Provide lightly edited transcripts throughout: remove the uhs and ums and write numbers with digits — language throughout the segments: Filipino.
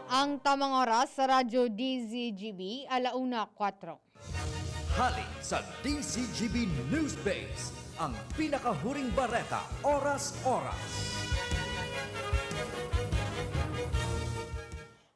Ang tamang oras sa Radyo DZGB, 1:04. Hali sa DZGB News Base, ang pinakahuring bareta, oras-oras.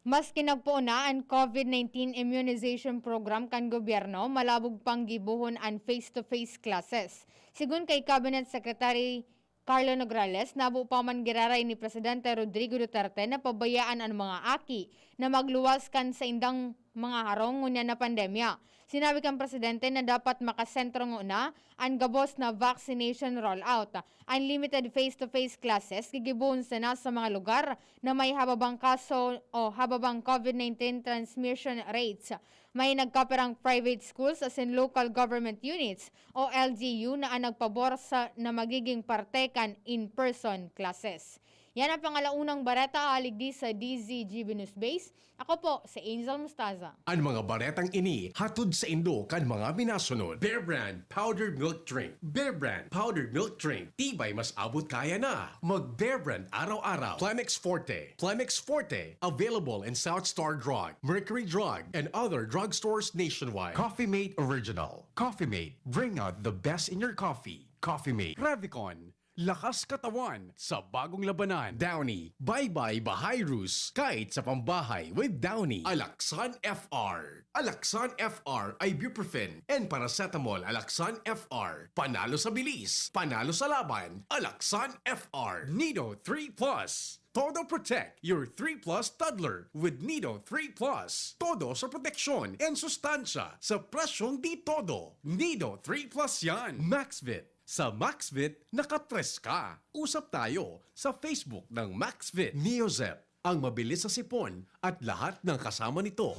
Mas kinagpuuna ang COVID-19 immunization program kan gobyerno, malabog pang gibuhon ang face-to-face classes. Sigun kay Cabinet Secretary Carlo Nograles, nabuo pa man giraray ni Presidente Rodrigo Duterte na pabayaan ang mga aki na magluwas kan sa indang mga harong ngunya na pandemya. Sinabi kang Presidente na dapat makasentro nguna ang gabos na vaccination rollout. Unlimited face-to-face classes gigibuhon sa mga lugar na may hababang kaso o hababang COVID-19 transmission rates. May nagkaperang private schools as in local government units o LGU na ang nagpabor sa na magiging parte kan in-person classes. Yan ang pangalaunang bareta aligdi sa DZGB News Base. Ako po si Angel Mustaza. Ang mga baretang ini hatod sa Indo kan mga minasunod. Bear Brand Powdered Milk Drink. Bear Brand Powdered Milk Drink. Tibay mas abot kaya na. Mag Bear Brand araw-araw. Plemex Forte. Plemex Forte. Available in South Star Drug, Mercury Drug, and other drugstores nationwide. Coffee Mate Original. Coffee Mate. Bring out the best in your coffee. Coffee Mate. Revicon. Lakas katawan sa bagong labanan. Downy, bye-bye Bahayrus, kahit sa pambahay with Downy. Alaxan FR. Alaxan FR, ibuprofen and paracetamol. Alaxan FR. Panalo sa bilis, panalo sa laban. Alaxan FR. Nido 3 Plus. Todo protect your 3 Plus toddler with Nido 3 Plus. Todo sa proteksyon and sustansya sa presyong di todo. Nido 3 Plus yan. Maxvit. Sa Maxvit, nakatres ka. Usap tayo sa Facebook ng Maxvit. Neozep, ang mabilis sa sipon at lahat ng kasama nito.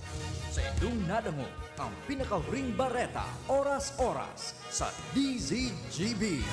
Sa inyong nadango, ang pinakahuring bareta, oras-oras sa DZGB.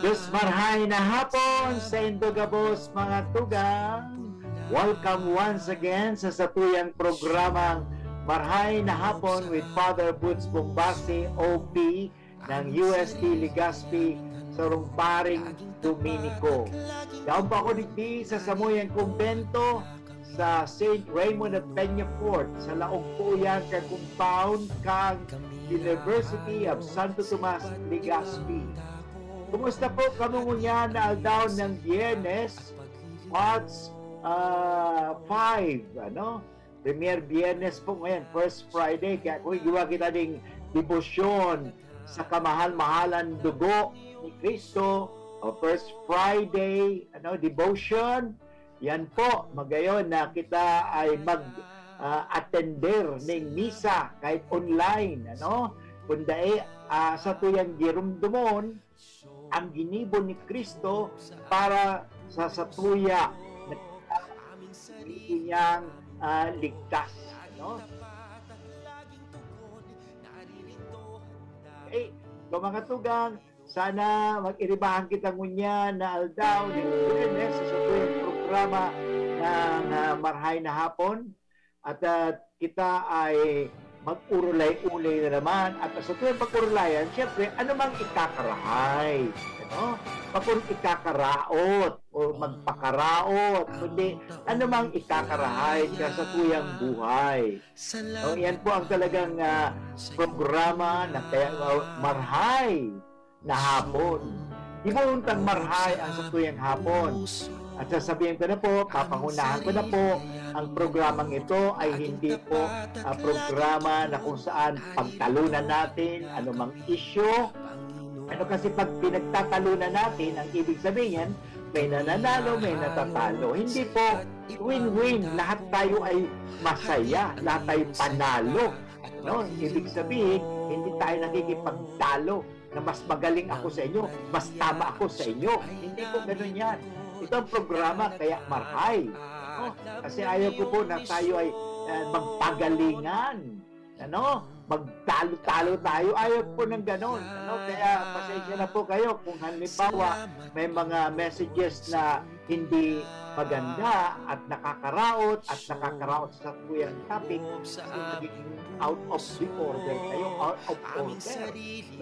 Diyos marhay na hapon sa Indogabos mga tugang. Welcome once again sa satuyang programang Marhay na Hapon with Father Boots Bombasi, OP ng UST Legazpi sa Rumparing Dominico. Daon pa ako digdi sa Samuyang Kumbento sa St. Raymond of Peñafort sa Laog Puyan ka compound kang University of Santo Tomas, Legazpi. Kumusta po kamungunya na aldaw ng Biyernes, March 5, Premier Biyernes po ngayon, First Friday, kaya kung iwa kita ding debosyon sa kamahal-mahalan dugo ni Kristo, First Friday, devotion, yan po, magayon na kita ay mag-attender ng misa kahit online, kundi sa tuyang girumdumon, ang ginibo ni Kristo para sa satuya na niyang ligtas. Mga tugang, sana mag-iribahan kita ngunya na aldaw ng Biyernes sa satuyang programa ng Marhay na Hapon at kita ay mag-urulay-ulay na naman at sa tuwing pag-urulayan, siyempre, ano mang ikakarahay? Pakun ikakaraot o magpakaraot, kundi ano mang ikakarahay sa tuyang buhay. Yan po ang talagang programa na kaya Marhay na Hapon. Di ba untang marhay ang sa tuyang hapon? At sasabihin ko na po, papangunahan ko na po, ang programang ito ay hindi po programa na kung saan pagtalunan natin anumang issue. Kasi pag pinagtatalunan natin, ang ibig sabihin, may nananalo, may natatalo. Hindi po win-win. Lahat tayo ay masaya. Lahat tayo panalo. Ibig sabihin, hindi tayo nakikipagtalo na mas magaling ako sa inyo, mas tama ako sa inyo. Hindi po ganun yan. Ito ang programa, kaya marhay. Kasi ayaw ko po na tayo ay magpagalingan. magtalo-talo tayo. Ayaw po ng ganon. Kaya pasensya na po kayo kung halimbawa may mga messages na hindi maganda at nakakaraot sa tuyang topic kasi nagiging out of the order kayo, out of order.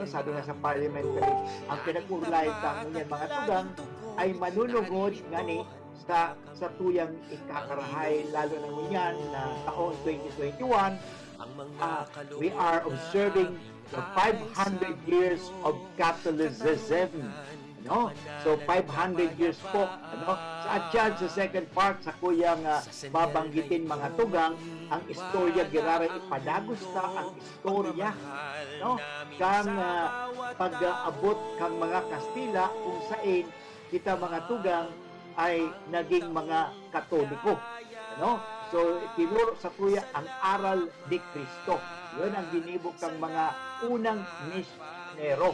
Sabi nga sa parliamentary, ang pinag-ulayan tango niyan mga tugang ay manunugod ngani sa tuyang ikakarahay, lalo na niyan na taong 2021. We are observing the 500 years of Catholicism. So 500 years po. At yan sa second part sa kuyang babanggitin mga tugang ang istorya girara ipadagos ta ang istorya kang pag-abot kang mga Kastila kung saan kita mga tugang ay naging mga Katoliko. So tinuro sa kuya ang aral ni Kristo. Yun ang ginibok ng mga unang misyonero.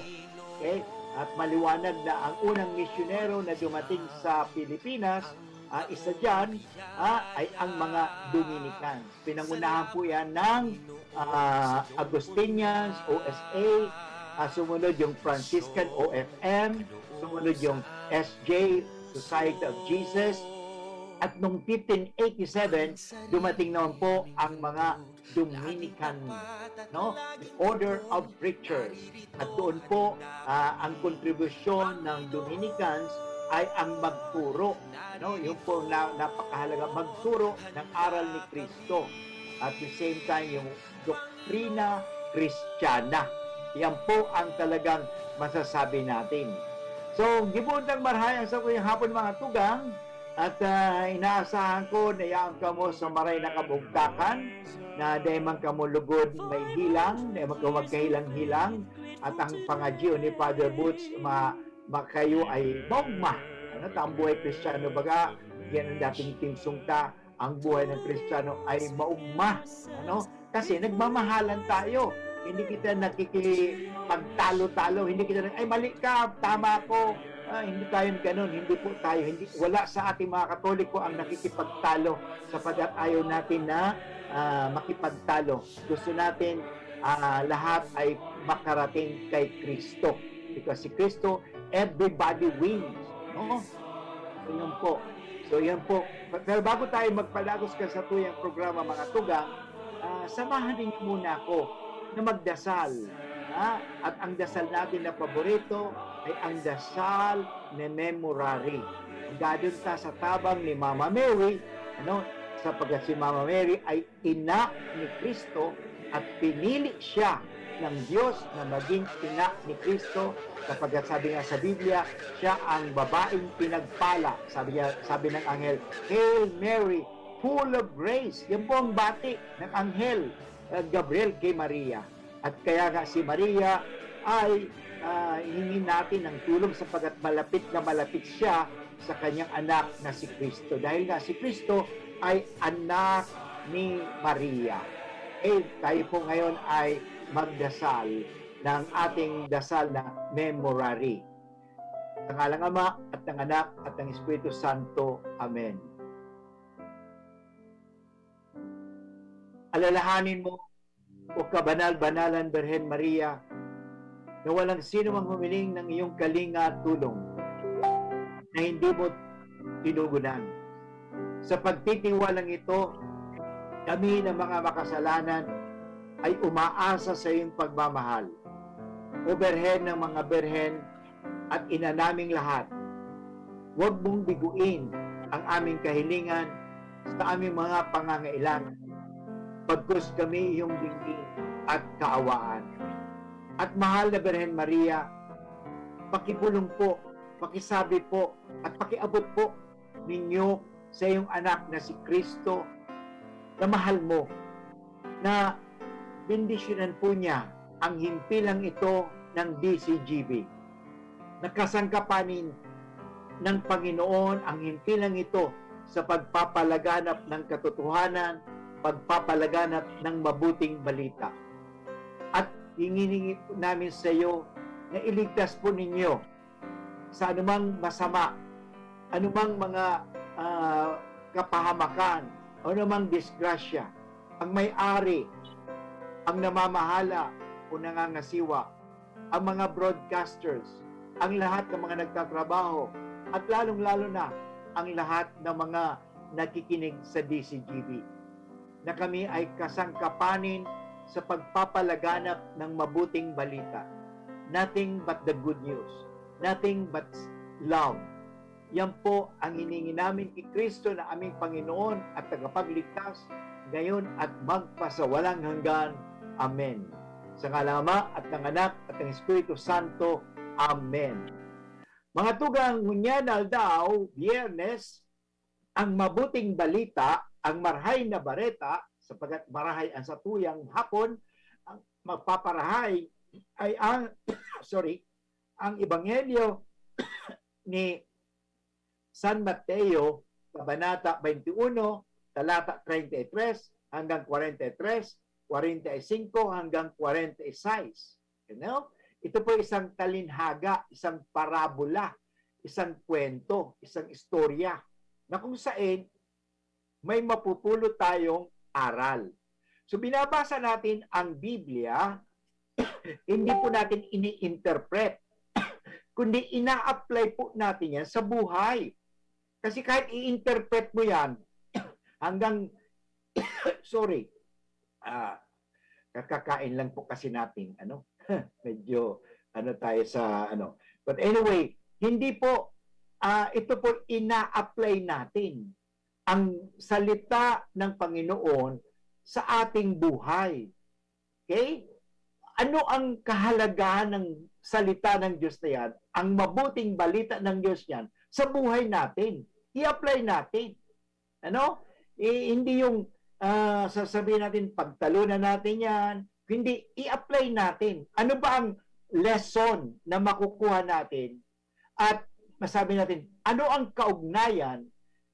Okay? At maliwanag na ang unang misyonero na dumating sa Pilipinas, isa dyan ay ang mga Dominicans. Pinangunahan po yan ng Agustinians, OSA, sumunod yung Franciscan, OFM, sumunod yung SJ, Society of Jesus, at noong 1587, dumating naman po ang mga Dominican, the Order of Preachers. At doon po, ang kontribusyon ng Dominicans ay ang magturo. Yung po napakahalaga, magturo ng aral ni Kristo. At the same time, yung doktrina Kristiyana. Yan po ang talagang masasabi natin. So, gibundang marhayan sa kuyang hapon mga tugang, at inaasahan ko na yaan kamo sa maray na kabugtakan na dahil man kamo lugod may hilang, dahil man kamo magkahilang-hilang at ang pangadyo ni Father Boots makayo ay dogma. Ang buhay Kristiyano baga, yan ang dating timsungta, ang buhay ng Kristiyano ay maugma. Kasi nagmamahalan tayo. Hindi kita nakikipagtalo-talo, hindi kita ay mali ka, tama ko. Hindi tayo ganun, hindi po tayo, wala sa ating mga Katoliko ang nakikipagtalo sapagkat ayaw natin na makipagtalo. Gusto natin lahat ay makarating kay Kristo. Because si Kristo, everybody wins. So yun po. Pero bago tayo magpalagos ka sa tuyang programa mga tugang, samahan din muna ako na magdasal. At ang dasal natin na paborito ay ang dasal ni Memorare. Gadon ta sa tabang ni Mama Mary, sapagkat si Mama Mary ay ina ni Kristo at pinili siya ng Diyos na maging ina ni Kristo sapagkat sabi nga sa Biblia, siya ang babaeng pinagpala. Sabi ng anghel, Hail Mary, full of grace. Yan po ang bati ng anghel Gabriel kay Maria. At kaya nga si Maria ay hingin natin ng tulong sapagkat malapit na malapit siya sa kanyang anak na si Kristo. Dahil nga si Kristo ay anak ni Maria. Tayo po ngayon ay magdasal ng ating dasal na Memorare. Sa ngalang Ama at ng Anak at ng Espiritu Santo. Amen. Alalahanin mo, o kabanal-banalan Birhen Maria, na walang sino mang humiling ng iyong kalinga at tulong na hindi mo tinugunan. Sa pagtitiwalang ito, kami na mga makasalanan ay umaasa sa iyong pagmamahal. O Birhen ng mga Birhen at ina naming lahat, huwag mong biguin ang aming kahilingan sa aming mga pangangailangan. Pagkus kami iyong dinggin at kaawaan. At mahal na Birhen Maria, pakibulong po, pakisabi po, at pakiabot po ninyo sa iyong anak na si Kristo na mahal mo, na bendisyonan po niya ang himpilang ito ng DCGB. Nakasangkapanin ng Panginoon ang himpilang ito sa pagpapalaganap ng katotohanan, pagpapalaganap ng mabuting balita. At hinihingi namin sa iyo na iligtas po ninyo sa anumang masama, anumang mga kapahamakan, anumang disgrasya, ang may-ari ang namamahala o nangangasiwa, ang mga broadcasters, ang lahat ng mga nagtatrabaho, at lalong-lalo na ang lahat ng mga nakikinig sa DCGB, na kami ay kasangkapanin sa pagpapalaganap ng mabuting balita. Nothing but the good news. Nothing but love. Yan po ang hiningi namin kay Kristo na aming Panginoon at tagapagligtas ngayon at magpasawalang hanggan. Amen. Sa ngala ng Ama at ng Anak at ng Espiritu Santo. Amen. Mga tugang, ngunyan aldaw, Biyernes, ang mabuting balita, ang marhay na bareta, sapagat marahay ang satuyang hapon, ang magpaparahay ay ang ang Ebanghelyo ni San Mateo, Kabanata 21, talata 33 hanggang 43, 45 hanggang 46. You know? Ito po isang talinhaga, isang parabola, isang kwento, isang istorya na kung saan may mapupulot tayong aral. So binabasa natin ang Biblia, hindi po natin ini-interpret, kundi ina-apply po natin yan sa buhay. Kasi kahit i-interpret mo yan, hanggang, kakakain lang po kasi natin, medyo, tayo sa, But anyway, hindi po, ito po ina-apply natin ang salita ng Panginoon sa ating buhay. Okay? Ano ang kahalagahan ng salita ng Diyos na yan? Ang mabuting balita ng Diyos yan sa buhay natin. I-apply natin. Hindi yung sasabihin natin, pagtalunan natin yan. Hindi, i-apply natin. Ano ba ang lesson na makukuha natin? At masabi natin, ano ang kaugnayan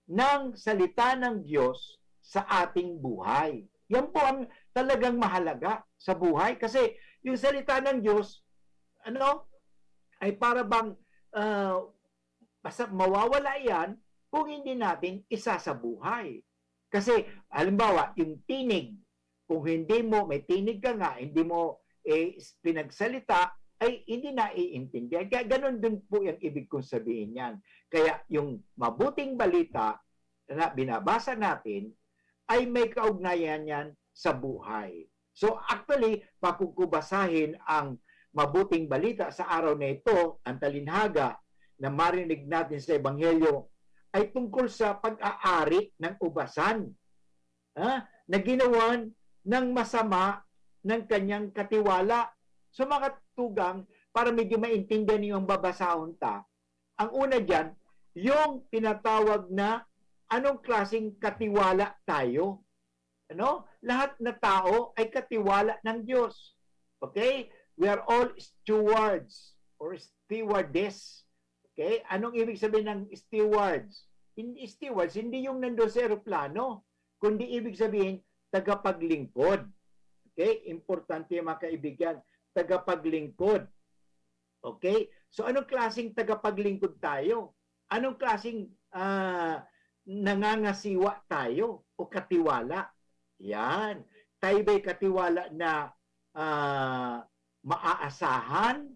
ng salita ng Diyos sa ating buhay? Yan po ang talagang mahalaga sa buhay. Kasi yung salita ng Diyos, ay para bang mawawala yan kung hindi natin isa sa buhay. Kasi, halimbawa, yung tinig, kung hindi mo, may tinig ka nga, hindi mo pinagsalita, ay hindi na iintindihan. Kaya ganun din po yung ibig kong sabihin yan. Kaya yung mabuting balita na binabasa natin, ay may kaugnayan yan sa buhay. So actually, pakukubasahin ang mabuting balita sa araw na ito, ang talinhaga na marinig natin sa Ebanghelyo, ay tungkol sa pag-aari ng ubasan na ginawan ng masama ng kanyang katiwala. So mga tugang, para medyo maintindihan niyo ang babasahon ta, ang una dyan, yung tinatawag na anong klaseng katiwala tayo. Lahat na tao ay katiwala ng Diyos. Okay? We are all stewards or stewardess. Okay? Anong ibig sabihin ng stewards? Stewards, hindi yung nandoon sa aeroplano, kundi ibig sabihin, tagapaglingkod. Okay? Importante mga kaibigan, tagapaglingkod. Okay? So anong klaseng tagapaglingkod tayo? Anong klaseng nangangasiwa tayo o katiwala? Yan. Tayo ba'y katiwala na maaasahan?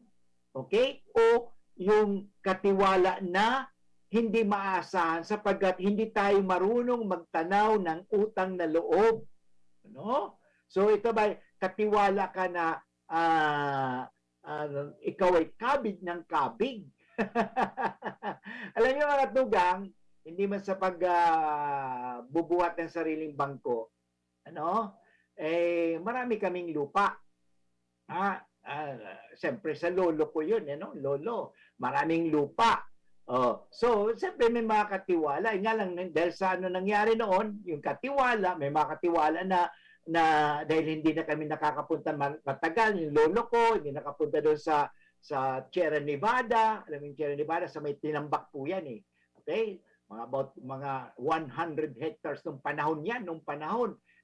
Okay? O yung katiwala na hindi maaasahan sapagkat hindi tayo marunong magtanaw ng utang na loob. So ito ba, katiwala ka na ikaw ay kabig ng kabig? Alam niyo mga tugang, hindi man sa pagbubuhat ng sariling bangko, marami kaming lupa. Siyempre sa lolo ko yun, lolo, maraming lupa. So, siyempre may mga katiwala. Nga lang, dahil sa nangyari noon, yung katiwala, may mga katiwala na dahil hindi na kami nakakapunta matagal, yung lolo ko, hindi nakapunta doon sa Sierra Nevada. Alam mo yung Sierra Nevada, sa may tinambak po yan eh. Okay? Mga 100 hectares nung panahon yan,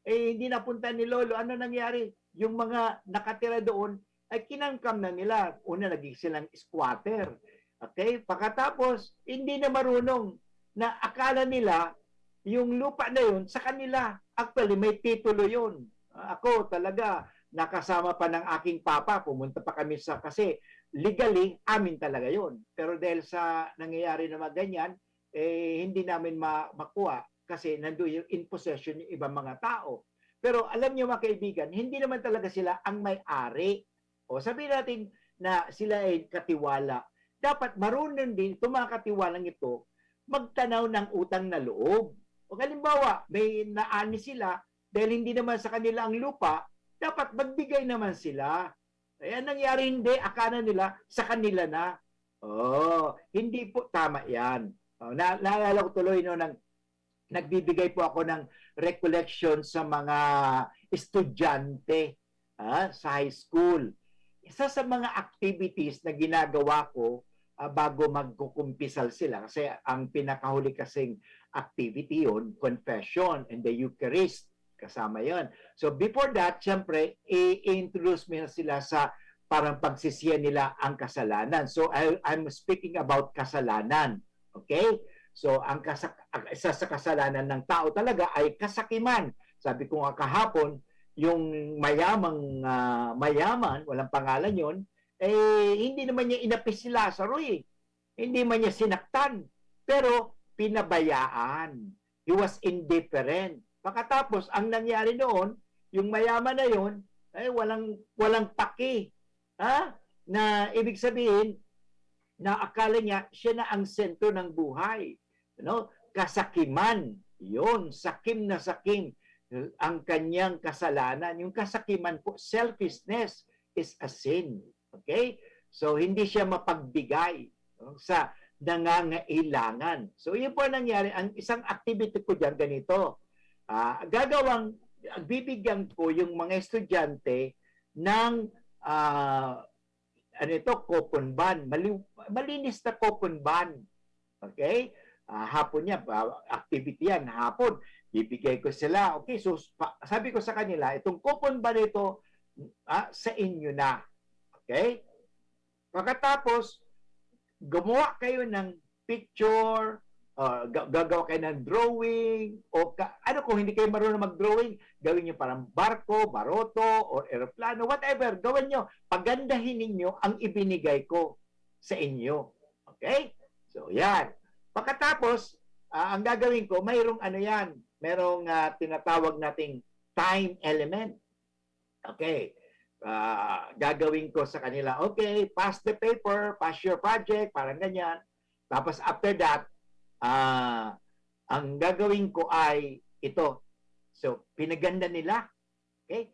hindi napunta ni lolo. Ano nangyari? Yung mga nakatira doon, ay kinangkam na nila. Una, naging silang squatter. Okay? Pagkatapos, hindi na marunong na akala nila yung lupa na yun sa kanila. Actually, may titulo yun. Ako talaga, nakasama pa ng aking papa, pumunta pa kami kasi legally, amin talaga yon. Pero dahil sa nangyayari na mga ganyan, hindi namin makuha kasi nandoon yung in possession yung ibang mga tao. Pero alam niyo mga kaibigan, hindi naman talaga sila ang may-ari. O sabihin natin na sila ay katiwala. Dapat marunong din itong mga katiwalang ito magtanaw ng utang na loob. O halimbawa, may naani sila dahil hindi naman sa kanila ang lupa, dapat magbigay naman sila. Kaya nangyari hindi, akala nila sa kanila na. Hindi po tama yan. Naalala ko tuloy nang nagbibigay po ako ng recollection sa mga estudyante sa high school. Isa sa mga activities na ginagawa ko bago magkukumpisal sila, kasi ang pinakahuli kasing activity yun, confession and the Eucharist, kasama yon. So before that, syempre, i-introduce mo sila sa parang pagsisiya nila ang kasalanan. So I'm speaking about kasalanan. Okay? So isa sa kasalanan ng tao talaga ay kasakiman. Sabi ko nga kahapon, yung mayaman, walang pangalan yon, hindi naman niya inapis si Lazaro eh. Hindi man niya sinaktan. Pero pinabayaan. He was indifferent. Pagkatapos, ang nangyari noon, yung mayaman na yon, ay walang paki. Na ibig sabihin, na akala niya, siya na ang sentro ng buhay. Kasakiman. Yun, sakim na sakim ang kanyang kasalanan. Yung kasakiman po, selfishness is a sin. Okay? So, hindi siya mapagbigay sa nangangailangan. So, yun po nangyari. Ang isang activity ko dyan, ganito. Bibigyan ko yung mga estudyante ng coupon ban. Malinis na coupon ban. Okay? Hapon niya, activity yan, hapon. Bibigay ko sila. Okay, so sabi ko sa kanila, itong coupon ban ito, sa inyo na. Okay? Pagkatapos, gumawa kayo ng picture, gagawa kayo ng drawing, o kung hindi kayo marunong mag-drawing, gawin nyo parang barko, baroto, or aeroplano, whatever, gawin nyo. Pagandahin ninyo ang ibinigay ko sa inyo. Okay? So, yan. Pagkatapos, ang gagawin ko, mayroong merong tinatawag nating time element. Okay. Gagawin ko sa kanila, okay, pass the paper, pass your project, parang ganyan. Tapos after that, ang gagawin ko ay ito. So, pinaganda nila. Okay?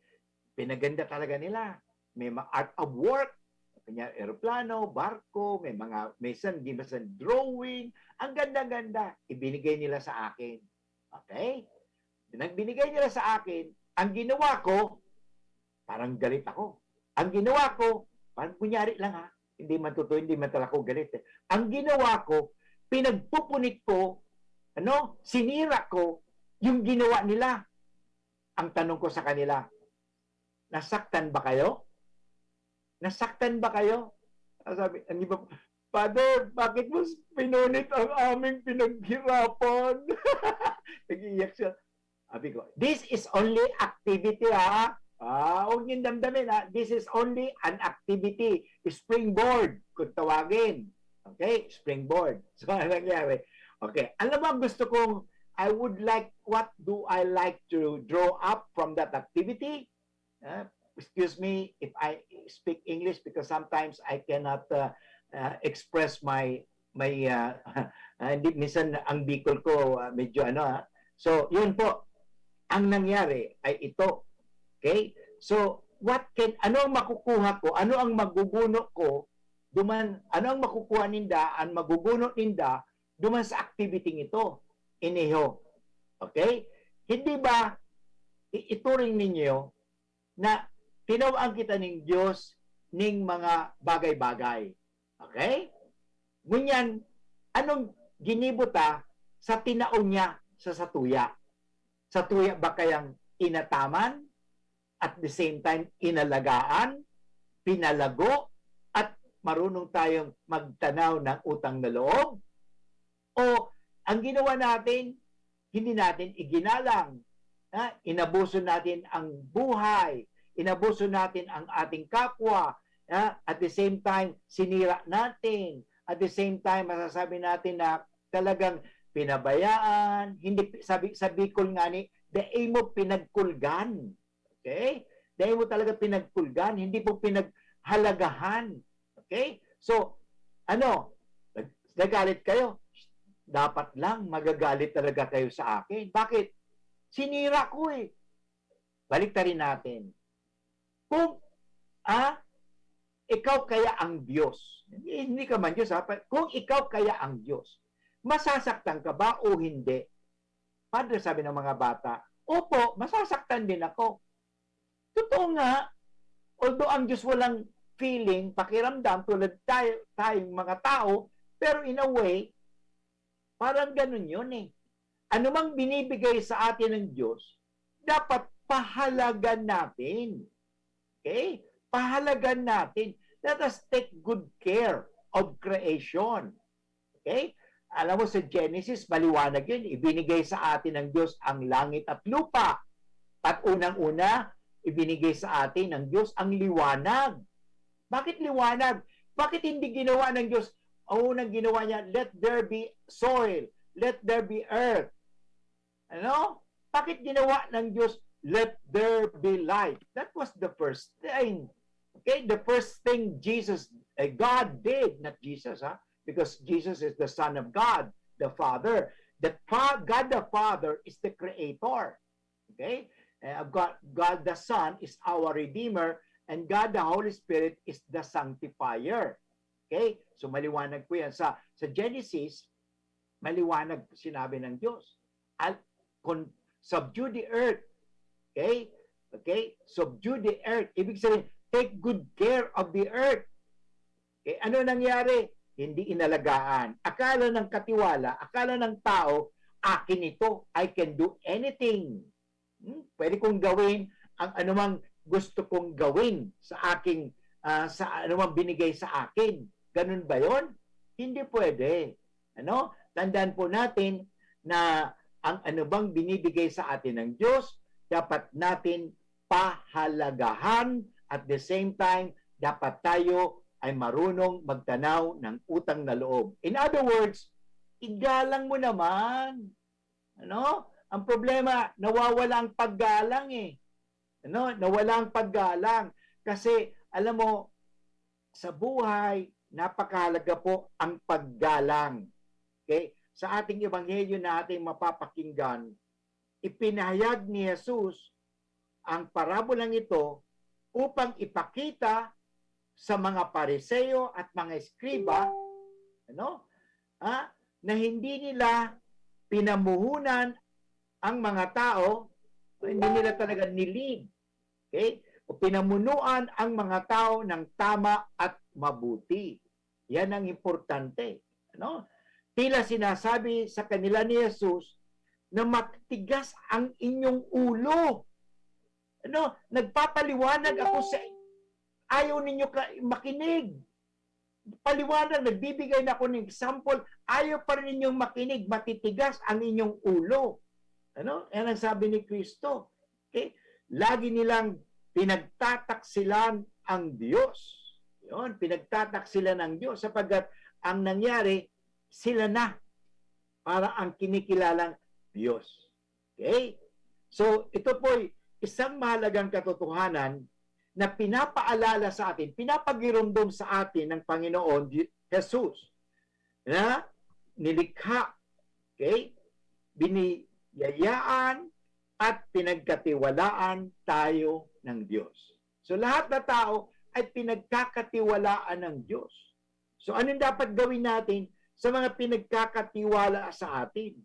Pinaganda talaga nila. May mga art of work, kanya aeroplano, barko, may drawing. Ang ganda-ganda. Ibinigay nila sa akin. Okay? Nagbinigay nila sa akin, ang ginawa ko, parang galit ako. Ang ginawa ko, parang kunyari lang hindi man totoo, hindi man talaga ako galit. Ang ginawa ko, pinagpupunit ko, sinira ko yung ginawa nila. Ang tanong ko sa kanila, nasaktan ba kayo? Nasaktan ba kayo? Sabi, hindi ba, Father, bakit mo pinunit ang aming pinaghirapan? Nag-iiyak siya. Sabi ko, this is only activity huwag niyong damdamin This is only an activity. Springboard, kung tawagin. Okay? Springboard. So, ano nangyari? Okay. Alam mo, gusto kong, what do I like to draw up from that activity? Excuse me if I speak English because sometimes I cannot express my minsan ang Bicol ko medyo So, yun po. Ang nangyari ay ito. Okay? So, ano ang makukuha ko? Ano ang maguguno ko? Ano ang makukuha ninda? Ang maguguno ninda duman sa activity ito. Iniho. Okay? Hindi ba ituring ninyo na tinawaan kita ng Diyos ning mga bagay-bagay? Okay? Ngunyan, anong ginibuta sa tinaon niya sa satuya? Satuya ba kayang inataman? At the same time, inalagaan, pinalago, at marunong tayong magtanaw ng utang na loob? O ang ginawa natin, hindi natin iginalang. Inabuso natin ang buhay. inabuso natin ang ating kapwa. At the same time, sinira natin. At the same time, masasabi natin na talagang pinabayaan, hindi sa Bicol nga ni, daig mo pinagkulgan. Okay? Daig mo talaga pinagkulgan, hindi po pinaghalagahan. Okay? So, nagalit kayo? Dapat lang magagalit talaga kayo sa akin. Bakit? Sinira ko eh. Baliktarin natin. Kung, ikaw kaya ang Diyos. Hindi ka man Diyos, ha? Kung ikaw kaya ang Diyos, masasaktan ka ba o hindi? Padre, sabi ng mga bata, opo, masasaktan din ako. Totoo nga, although ang Diyos walang feeling, pakiramdam, tulad tayong mga tao, pero in a way, parang ganun yun eh. Ano mang binibigay sa atin ng Diyos, dapat pahalagan natin. Okay? Pahalagan natin. Let us take good care of creation. Okay? Alam mo sa Genesis, maliwanag yun. Ibinigay sa atin ng Diyos ang langit at lupa. At unang-una, ibinigay sa atin ng Diyos ang liwanag. Bakit liwanag? Bakit hindi ginawa ng Diyos? Ang unang ginawa niya, let there be soil. Let there be earth. Ano? Bakit ginawa ng Diyos, let there be light? That was the first thing. Okay? The first thing God did, not Jesus, because Jesus is the Son of God, the Father. God the Father is the Creator. Okay? God the Son is our Redeemer, and God the Holy Spirit is the Sanctifier. Okay? So maliwanag po yan. Sa Genesis, maliwanag sinabi ng Diyos. Subdue the earth. Okay? Okay? Subdue the earth. Ibig sabihin, take good care of the earth. Okay? Ano nangyari? Hindi inalagaan. Akala ng katiwala, akala ng tao, akin ito. I can do anything. Pwede kong gawin ang anumang gusto kong gawin sa aking, sa anumang binigay sa akin. Ganun ba yon? Hindi pwede. Ano? Tandaan po natin na ang ano bang binibigay sa atin ng Diyos, dapat natin pahalagahan. At the same time, dapat tayo ay marunong magtanaw ng utang na loob. In other words, igalang mo naman. Ano? Ang problema, nawawala ang paggalang eh. Ano? Nawala ang paggalang. Kasi, alam mo, sa buhay, napakahalaga po ang paggalang. Okay? Sa ating ebanghelyo na ating mapapakinggan, ipinahayag ni Jesus ang parabolang ito upang ipakita sa mga Pariseo at mga Eskriba, na hindi nila pinamuhunan ang mga tao, hindi nila talaga nilid. Okay? O pinamunuan ang mga tao ng tama at mabuti. Yan ang importante. Tila sinasabi sa kanila ni Jesus na matigas ang inyong ulo. Nagpapaliwanag ako sa ayaw ninyo makinig. Paliwanag, nagbibigay na ako ng example, ayaw pa rin ninyong makinig, matitigas ang inyong ulo. Yan ang sabi ni Kristo. Okay? Lagi nilang pinagtataksilan ang Diyos. Yun, pinagtataksilan ng Diyos sapagkat ang nangyari, sila na para ang kinikilalang Diyos. Okay? So, ito po'y isang mahalagang katotohanan na pinapaalala sa atin, pinapagirumdum sa atin ng Panginoon Jesus na nilikha, okay, biniyayaan at pinagkatiwalaan tayo ng Diyos. So lahat na tao ay pinagkakatiwalaan ng Diyos. So anong dapat gawin natin sa mga pinagkakatiwala sa atin?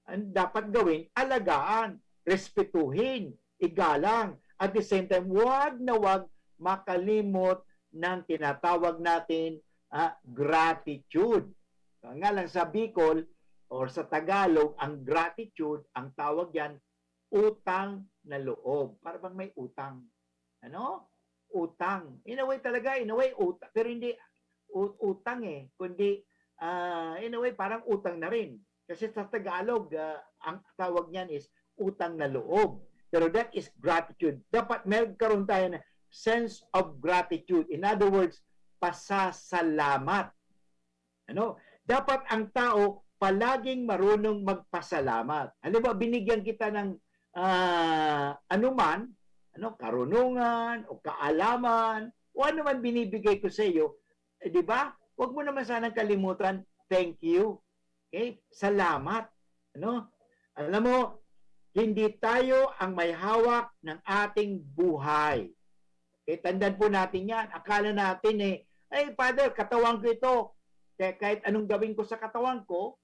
Ang dapat gawin, alagaan, respetuhin, igalang. At the same time, wag na wag makalimot ng tinatawag natin gratitude. Nga lang sa Bicol or sa Tagalog, ang gratitude, ang tawag yan, utang na loob. Para bang may utang. Utang. In a way talaga, utang. Pero hindi utang eh. Kundi, in a way, parang utang na rin. Kasi sa Tagalog, ang tawag niyan is utang na loob. Pero that is gratitude. Dapat karoon tayo ng sense of gratitude. In other words, pasasalamat. Ano? Dapat ang tao palaging marunong magpasalamat. Halimbawa, binigyan kita ng anuman, karunungan o kaalaman, o ano man binibigay ko sa iyo, di ba? Huwag mo naman sanang kalimutan, thank you. Okay? Salamat. Alam mo, hindi tayo ang may hawak ng ating buhay. Okay? Tandaan po natin yan. Akala natin ay Father, katawan ko ito. Kaya kahit anong gawin ko sa katawan ko,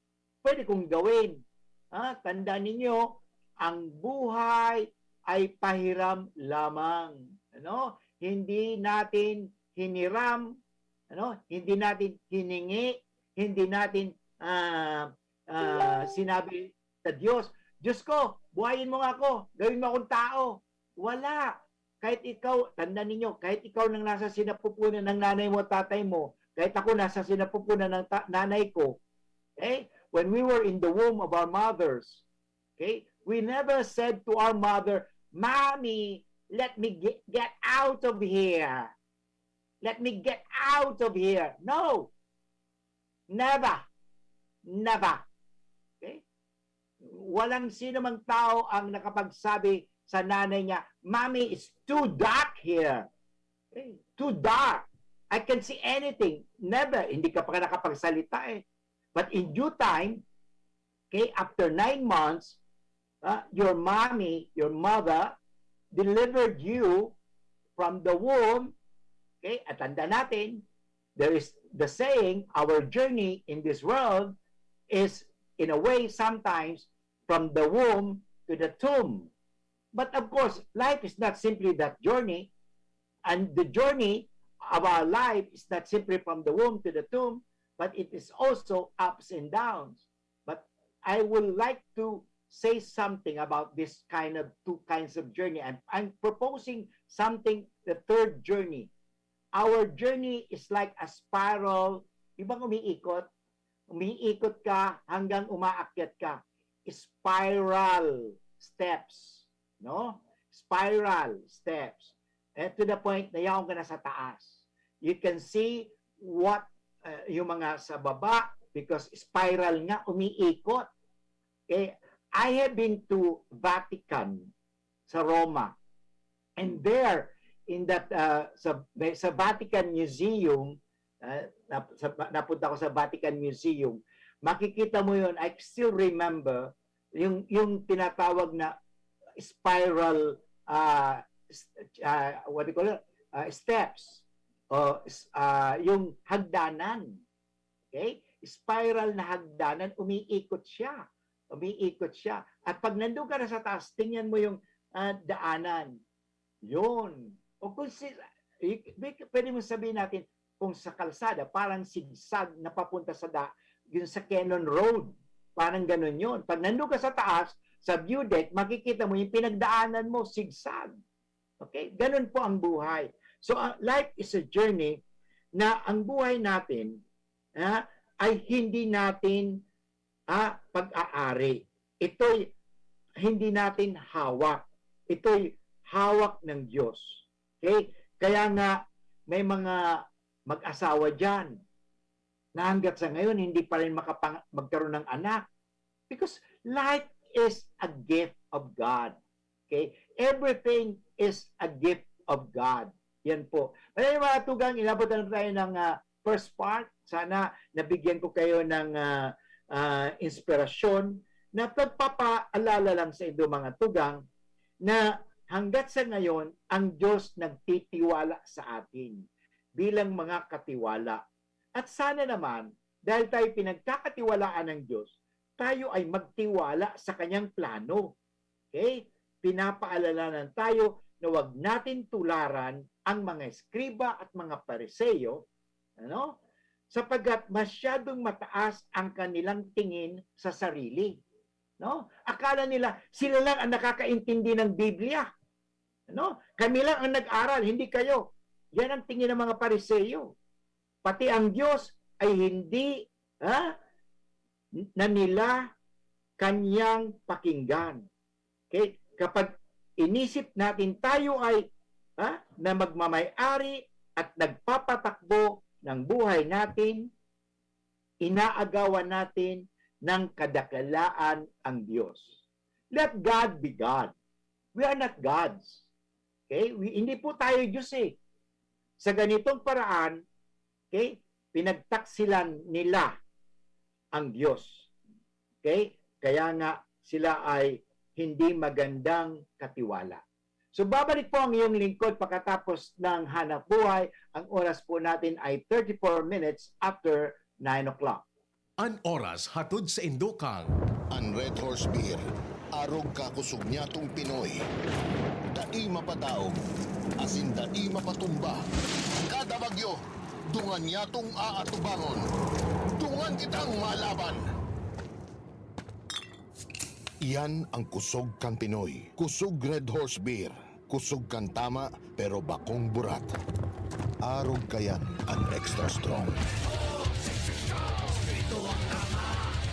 pwede kong gawin. Tandaan ninyo, ang buhay ay pahiram lamang. Hindi natin hiniram, hindi natin hiningi, hindi natin sinabi sa Diyos, Diyos ko, buhayin mo nga ako, gawin mo akong tao. Wala. Kahit ikaw, tandaan ninyo, kahit ikaw nang nasa sinapupunan ng nanay mo, tatay mo, kahit ako nasa sinapupunan ng nanay ko, when we were in the womb of our mothers, we never said to our mother, Mommy, let me get out of here. Let me get out of here. No. Never. Never. Okay? Walang sino mang tao ang nakapagsabi sa nanay niya, Mommy, it's too dark here. Okay? Too dark. I can see anything. Never. Hindi ka pa nakapagsalita But in due time, after 9 months, your mommy, your mother, delivered you from the womb. At tanda natin, there is the saying, our journey in this world is, in a way, sometimes from the womb to the tomb. But of course, life is not simply that journey. And the journey of our life is not simply from the womb to the tomb, but it is also ups and downs. But I would like to say something about this kind of two kinds of journey. And I'm proposing something, the third journey. Our journey is like a spiral. Ibang umiikot? Umiikot ka hanggang umaakyat ka. Spiral steps. No? Spiral steps. And to the point na yaong ka na sa taas. You can see what yung mga sa baba because spiral nga, umiikot. I have been to Vatican sa Roma. And there, in that sa Vatican Museum, napunta ko sa Vatican Museum, makikita mo yun, I still remember yung tinatawag na spiral what do you call it? Steps o yung hagdanan. Okay? Spiral na hagdanan, umiikot siya. Umiikot siya. At pag nandun ka na sa taas, tingnan mo yung daanan. Yun. O kung pwede mo sabihin natin, kung sa kalsada, parang sigsag na papunta sa yun sa Cannon Road. Parang ganun yun. Pag nandun ka sa taas, sa view deck, makikita mo yung pinagdaanan mo, sigsag. Okay? Ganun po ang buhay. So, life is a journey na ang buhay natin ay hindi natin pag-aari. Ito'y hindi natin hawak. Ito'y hawak ng Diyos. Okay? Kaya nga, may mga mag-asawa dyan na hanggat sa ngayon, hindi pa rin magkaroon ng anak. Because life is a gift of God. Okay? Everything is a gift of God. Yan po. Maraming mga tugang, inabot na tayo ng first part. Sana nabigyan ko kayo ng inspirasyon na pagpapaalala lang sa inyo mga tugang na hanggat sa ngayon, ang Diyos nagtitiwala sa atin bilang mga katiwala. At sana naman, dahil tayo pinagkakatiwalaan ng Diyos, tayo ay magtiwala sa kanyang plano. Okay? Pinapaalalanan tayo na huwag natin tularan ang mga eskriba at mga pariseyo, sapagkat masyadong mataas ang kanilang tingin sa sarili. Akala nila, sila lang ang nakakaintindi ng Biblia. Kami lang ang nag-aral, hindi kayo. Yan ang tingin ng mga pariseyo. Pati ang Diyos ay hindi na nila kanyang pakinggan. Okay? Kapag inisip natin tayo ay na magmamay-ari at nagpapatakbo ng buhay natin, inaagawan natin ng kadakalaan ang Diyos. Let God be God. We are not gods. Okay? Hindi po tayo Diyos eh. Sa ganitong paraan, okay, pinagtaksilan nila ang Diyos. Okay? Kaya nga sila ay hindi magandang katiwala. So babalik po ang iyong lingkod pagkatapos ng hanap buhay. Ang oras po natin ay 34 minutes after 9 o'clock. An oras hatod sa Indokang. Ang Red Horse Beer, arog kakusog niya tong Pinoy. Dai mapadaog, asin dai mapatumba. Kada bagyo, dungan niya tong aatubangon. Dungan kitang malaban. Iyan ang kusog kan Pinoy. Kusog Red Horse Beer. Kusog kan tama pero bakong burat. Arog kayan ang extra strong.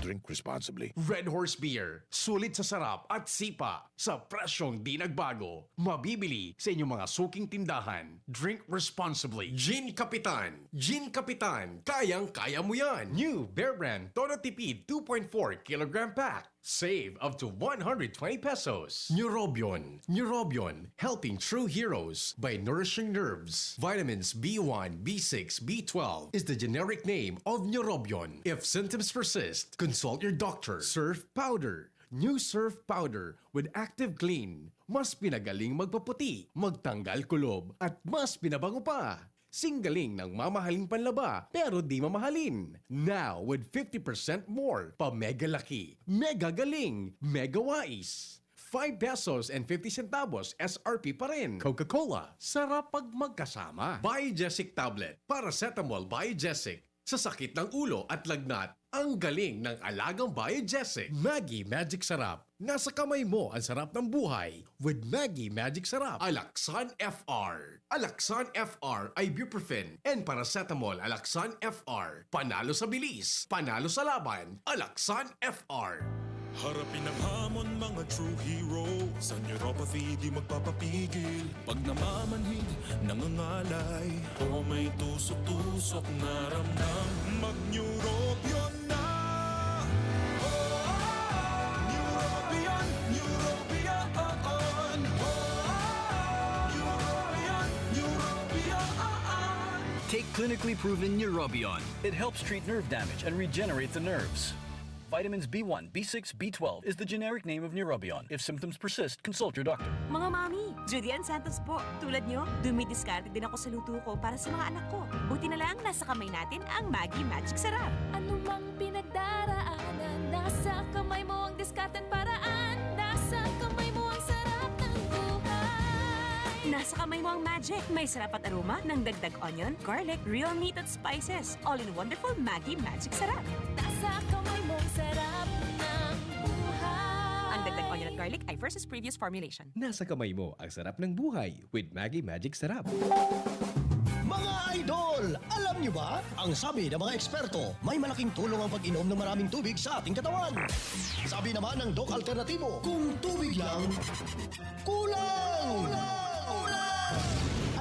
Drink responsibly. Red Horse Beer, sulit sa sarap at sipa sa presyong di nagbago. Mabibili sa inyong mga suking tindahan. Drink responsibly. Gin Kapitan. Gin Kapitan, kayang-kaya mo yan. New Bear Brand Todo Tipid 2.4 kilogram pack. Save up to 120 pesos. Neurobion. Neurobion, helping true heroes by nourishing nerves. Vitamins B1, B6, B12 is the generic name of Neurobion. If symptoms persist, consult your doctor. Surf Powder. New Surf Powder with active clean. Mas pinagaling magpaputi, magtanggal kulob, at mas pinabango pa. Singgaling ng mamahaling panlaba pero di mamahalin. Now with 50% more pa mega laki, mega galing, mega wais. 5 pesos and 50 centavos SRP pa rin. Coca-Cola, sarap pag magkasama. Biogesic Tablet, Paracetamol Biogesic. Sa sakit ng ulo at lagnat, ang galing ng alagang Biogesic. Maggie Magic Sarap. Nasa kamay mo ang sarap ng buhay with Maggie Magic Sarap. Alaxan FR. Alaxan FR, ibuprofen, and paracetamol. Alaxan FR. Panalo sa bilis, panalo sa laban. Alaxan FR. Harapin ang hamon, mga true hero. Sa neuropathy di magpapapigil. Pag namamanhid, nangangalay, o may tusok-tusok na ramdam, mag-neurobion na. Neurobion, Neurobion. Neurobion, Neurobion. Take clinically proven Neurobion. It helps treat nerve damage and regenerate the nerves. Vitamins B1, B6, B12 is the generic name of Neurobion. If symptoms persist, consult your doctor. Mga mami, Julian Santos po. Tulad nyo, dumidiskarte din ako sa luto ko para sa mga anak ko. Buti na lang nasa kamay natin ang Maggie Magic Sarap. Ano mang pinagdaraanan, nasa kamay mo ang diskarte't paraan. Nasa kamay mo ang sarap ng buhay. Nasa kamay mo ang magic. May sarap at aroma ng dagdag onion, garlic, real meat at spices. All in wonderful Maggie Magic Sarap. Nasa kamay mo ang sarap ng buhay. Ang dagdag onion at garlic ay versus previous formulation. Nasa kamay mo ang sarap ng buhay with Maggie Magic Sarap. Mga idol! Alam niyo ba? Ang sabi ng mga eksperto, may malaking tulong ang pag-inom ng maraming tubig sa ating katawan. Sabi naman ng Doc Alternativo, kung tubig lang, kulang!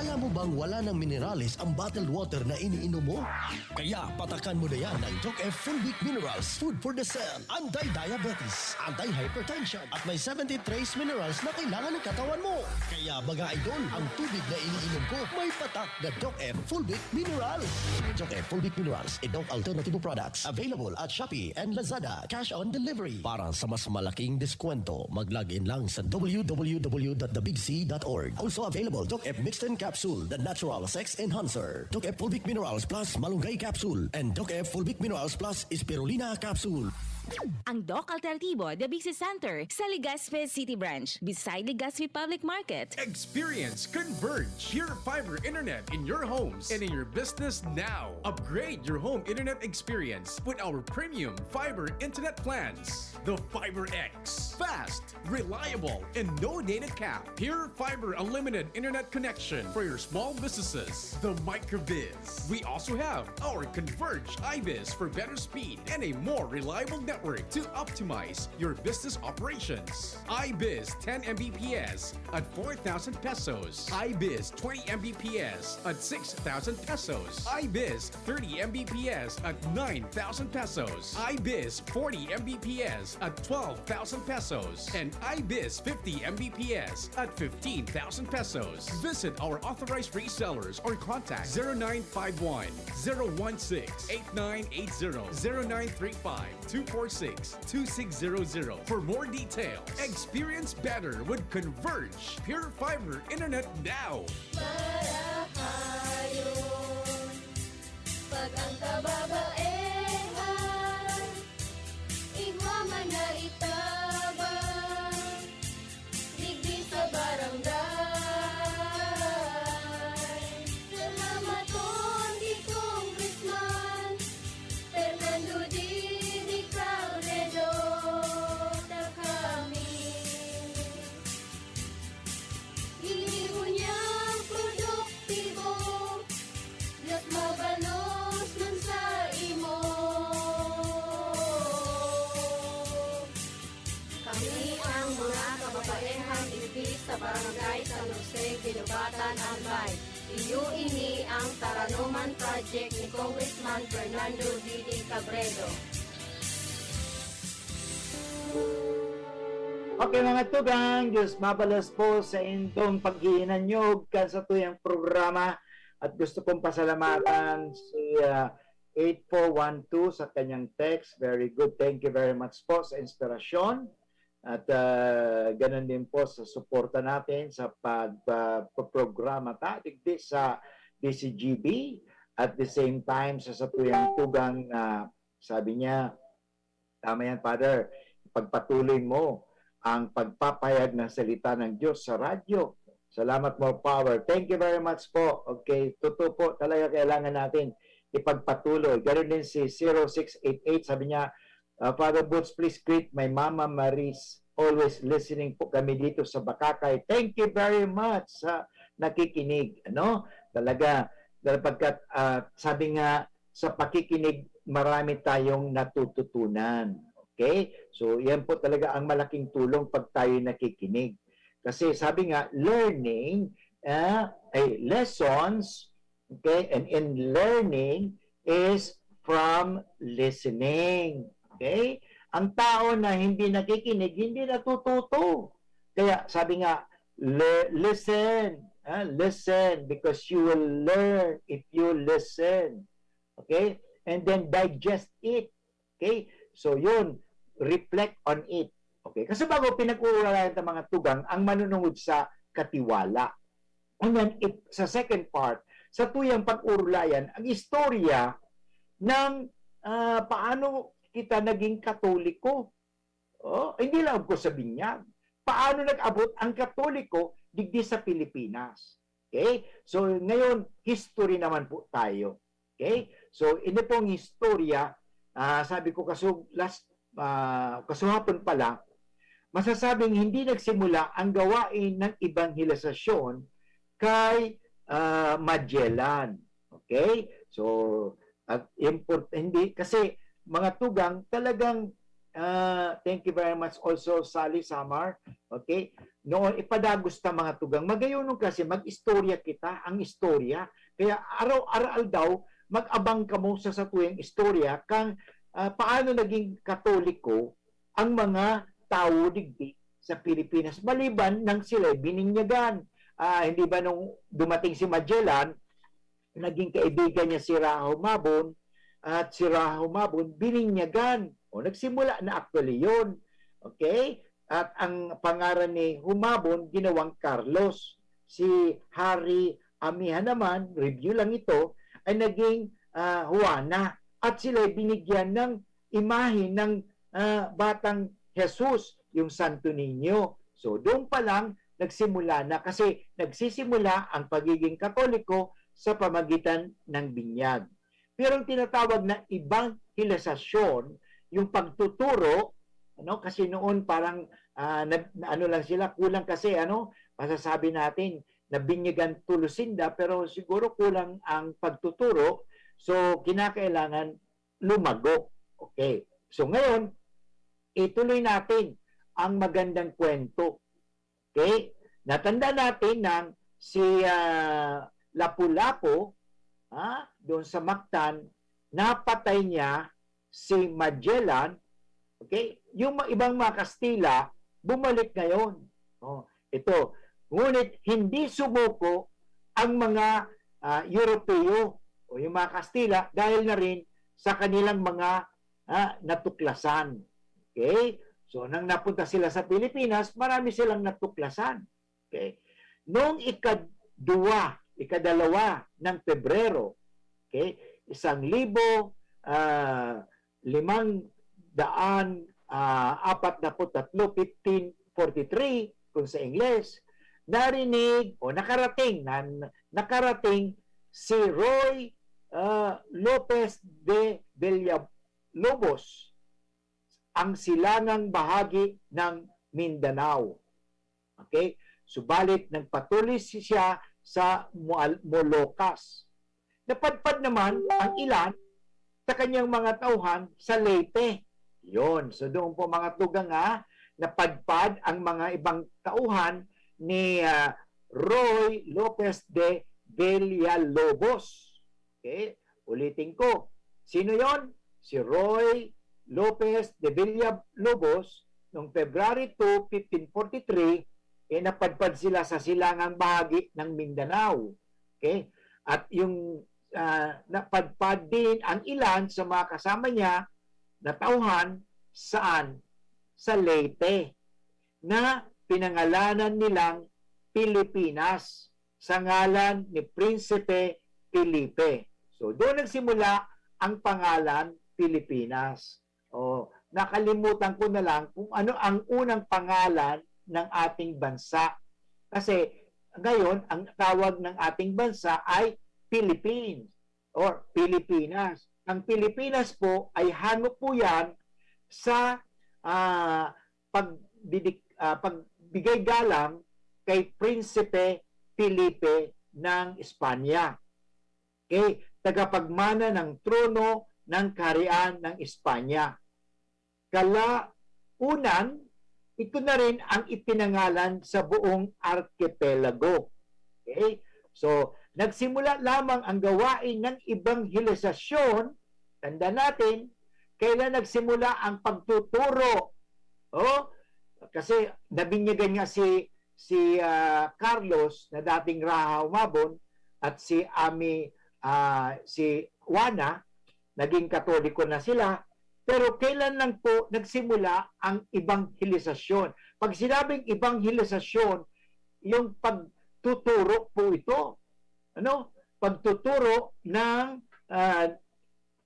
Alam mo bang wala ng minerales ang bottled water na iniinom mo? Kaya patakan mo na yan ng Doc F Full Week Minerals, food for the cell, anti-diabetes, anti-hypertension, at may 70 trace minerals na kailangan ng katawan mo. Kaya mga idol, ang tubig na iniinom ko may patak na Doc F Full Week Minerals. Doc F Full Week Minerals and Doc Alternativo products available at Shopee and Lazada. Cash on delivery. Para sa mas malaking diskwento, mag-login lang sa www.thebigc.org. Also available Doc F Mixed and Capsule, the natural sex enhancer. Doc F Fulvic Minerals Plus Malunggay Capsule and Doc F Fulvic Minerals Plus Spirulina Capsule. Ang Doc Alternativo, the Bixi Center, sa Legazpi City Branch, beside Legazpi Public Market. Experience Converge, pure fiber internet in your homes and in your business now. Upgrade your home internet experience with our premium fiber internet plans. The Fiber X. Fast, reliable, and no data cap. Pure fiber unlimited internet connection for your small businesses. The Microbiz. We also have our Converge iBiz for better speed and a more reliable network. network to optimize your business operations. iBiz 10 Mbps at 4,000 pesos. iBiz 20 Mbps at 6,000 pesos. iBiz 30 Mbps at 9,000 pesos. iBiz 40 Mbps at 12,000 pesos. And iBiz 50 Mbps at 15,000 pesos. Visit our authorized resellers or contact 0951 016 8980 0935 246 2600 for more details. Experience better with Converge Pure Fiber Internet now. Pag ang kababaehan, igwa man na itabang, digdi sa barangay. Salamat di Congressman Fernando Didi Cabredo na kami. Iliho niyang produktibo, Diyos mabalos man sa imo. Kami ang mga kababaehan dito sa barangay San Jose, Ginubatan, Albay. Iyo ini ang Taranuman Project ni Congressman Fernando Didi Cabredo. Okay mga tugang, Diyos mabalas po sa intong paghihinanyog kan sa tuyang programa at gusto kong pasalamatan si 8412 sa kanyang text. Very good. Thank you very much po sa inspirasyon at ganun din po sa suporta natin sa pagprograma digdi sa DCGB at the same time sa tuyang tugang na sabi niya, tama yan Father, pagpatuloy mo ang pagpapayag ng salita ng Diyos sa radyo. Salamat, more power. Thank you very much po. Okay, totoo po, talaga kailangan natin ipagpatuloy. Ganun din si 0688, sabi niya, Father Boots, please greet my Mama Maris. Always listening po kami dito sa Bakakay. Thank you very much sa nakikinig. Ano? Talaga, pagkat sabi nga, sa pakikinig, marami tayong natututunan. Okay? So, yan po talaga ang malaking tulong pag tayo nakikinig. Kasi sabi nga, learning, lessons, okay? And in learning is from listening. Okay? Ang tao na hindi nakikinig, hindi natututo. Kaya sabi nga, listen. Listen because you will learn if you listen. Okay? And then digest it. Okay? So yun, reflect on it. Okay? Kasi bago pinag-uuralan ng mga tugang, ang manunungod sa katiwala. And then, sa second part, sa tuyang pag-uuralan, ang istorya ng paano kita naging Katoliko. Hindi lang ko sa binyag. Paano nag-abot ang Katoliko digdi sa Pilipinas. Okay? So, ngayon, history naman po tayo. Okay? So, ito pong istorya, sabi ko kasuhapon pala, masasabing hindi nagsimula ang gawain ng ebanghelisasyon kay Magellan. Okay? So, hindi, kasi mga tugang talagang, thank you very much also, Sally Samar. Okay? Noon, ipadagos ta mga tugang. Magayon kasi, mag-istorya kita, ang istorya. Kaya araw-aral daw, mag-abang ka mo sa tuyang istorya kang paano naging Katoliko ang mga tao digdi sa Pilipinas maliban nang sila bininyagan. Hindi ba nung dumating si Magellan, naging kaibigan niya si Rahumabon at si Rahumabon bininyagan. Nagsimula na actually yun. Okay? At ang pangalan ni Humabon ginawang Carlos. Si Hari Amihan naman, review lang ito, ay naging Juana. At sila binigyan ng imahe ng batang Jesus, yung Santo Niño. So doon pa lang nagsimula na kasi nagsisimula ang pagiging Katoliko sa pamagitan ng binyag. Pero ang tinatawag na ebanghelisasyon, yung pagtuturo, kasi noon parang ano lang sila, kulang kasi masasabi natin na binyagan tulusinda, pero siguro kulang ang pagtuturo. So, kinakailangan lumago. Okay. So, ngayon, ituloy natin ang magandang kwento. Okay? Natanda natin nang si Lapu-Lapu, doon sa Mactan, napatay niya si Magellan. Okay? Yung ibang mga Kastila, bumalik ngayon. Ito. Ngunit hindi sumuko ang mga Europeo o yung mga Kastila dahil na rin sa kanilang mga natuklasan. Okay? So, nang napunta sila sa Pilipinas, marami silang natuklasan. Okay? Noong ikadalawa ng Pebrero, okay, 1543 kung sa Ingles, narinig o nakarating si Roy Lopez de Villalobos ang silangang bahagi ng Mindanao. Okay? Subalit nagpatuloy siya sa Moluccas. Napadpad naman ang ilan sa kanyang mga tauhan sa Leyte. Yon. So doon po mga tugang napadpad ang mga ibang tauhan ni Roy Lopez de Villalobos. Okay? Ulitin ko. Sino yon? Si Roy Lopez de Villalobos noong February 2, 1543, napadpad sila sa silangang bahagi ng Mindanao. Okay? At yung napadpad din ang ilan sa mga kasama niya na tauhan saan? Sa Leyte, na pinangalanan nilang Pilipinas sa ngalan ni Prinsipe Felipe. So doon nagsimula ang pangalan Pilipinas. Nakalimutan ko na lang kung ano ang unang pangalan ng ating bansa. Kasi ngayon, ang tawag ng ating bansa ay Philippines or Pilipinas. Ang Pilipinas po ay hango po yan sa pagbigay galang kay Prinsipe Felipe ng Espanya. Okay? Tagapagmana ng trono ng kaharian ng Espanya. Kalaunan, ito na rin ang ipinangalan sa buong arkipelago. Okay? So, nagsimula lamang ang gawain ng ebanghelisasyon. Tanda natin, kailan nagsimula ang pagtuturo? Kasi nabinyagan nga si Carlos na dating Raha Umabon at si Juana, naging Katoliko na sila. Pero kailan lang po nagsimula ang ebanghelisasyon? Pag sinabing ebanghelisasyon, yung pagtuturo po ito. Pagtuturo ng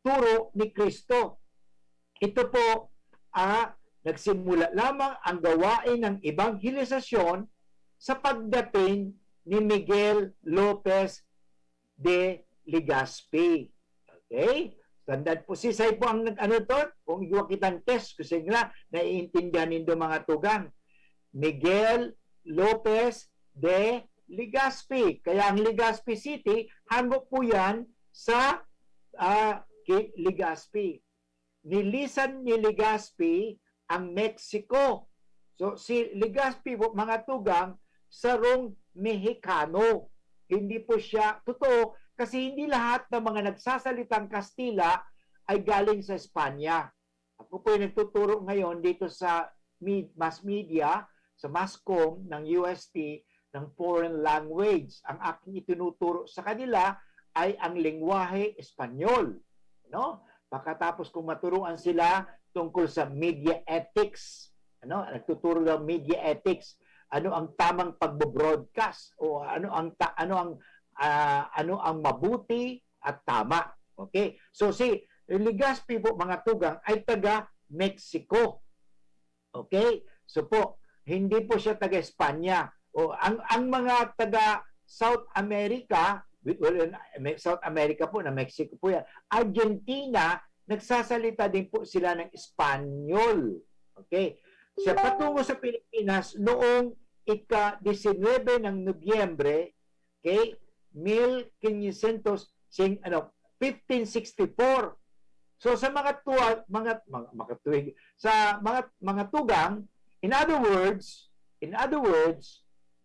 turo ni Kristo. Ito po, nagsimula lamang ang gawain ng ebanghelisasyon sa pagdating ni Miguel Lopez de Legazpi. Okay? Tandaan po, sisay po ang kung iwa kitang test, kasi nga, naiintindihan nindo mga tugang. Miguel Lopez de Legazpi. Kaya ang Legazpi City, hango po yan sa Legazpi. Nilisan ni Legazpi ang Mexico. So, si Legazpi po, mga tugang, sarong Mexicano. Hindi po siya totoo, kasi hindi lahat ng mga nagsasalitang Kastila ay galing sa Espanya. Ako po yung nagtuturo ngayon dito sa mass media, sa Masscom ng UST, ng foreign language. Ang aking itinuturo sa kanila ay ang lengguwahe Espanyol. Pagkatapos kung maturuan sila tungkol sa media ethics, nagtuturo ng media ethics, ano ang tamang pagbo-broadcast o ano ang mabuti at tama. Okay? So si Legazpi po, mga tugang, ay taga Mexico. Okay? So po, hindi po siya taga Espanya. O ang mga taga South America, South America po, na Mexico po yan. Argentina, nagsasalita din po sila ng Espanyol. Okay? Siya patungo sa Pilipinas noong ika-19 ng Nobyembre, okay, 1564. So sa mga mga tuwig, sa mga tugang, in other words,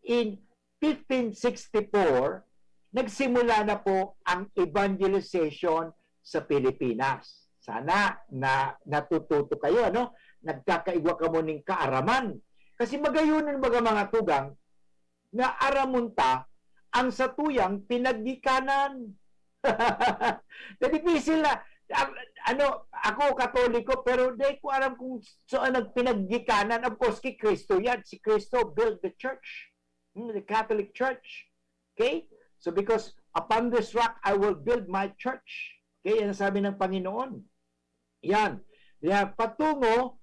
in 1564 nagsimula na po ang evangelization sa Pilipinas. Sana na natututo kayo, no? Nagkakaigwa ka mo ning kaaraman. Kasi magayunan mga tugang nga aramunta ang satuyang pinagdikanan. Difícil na. Ako katoliko pero di ko alam kung saan nagpinaggikanan. Of course, kay Kristo yan. Si Kristo built the church. The Catholic Church. Okay? So because upon this rock, I will build my church. Okay? Yan sabi ng Panginoon. Yan. Patungo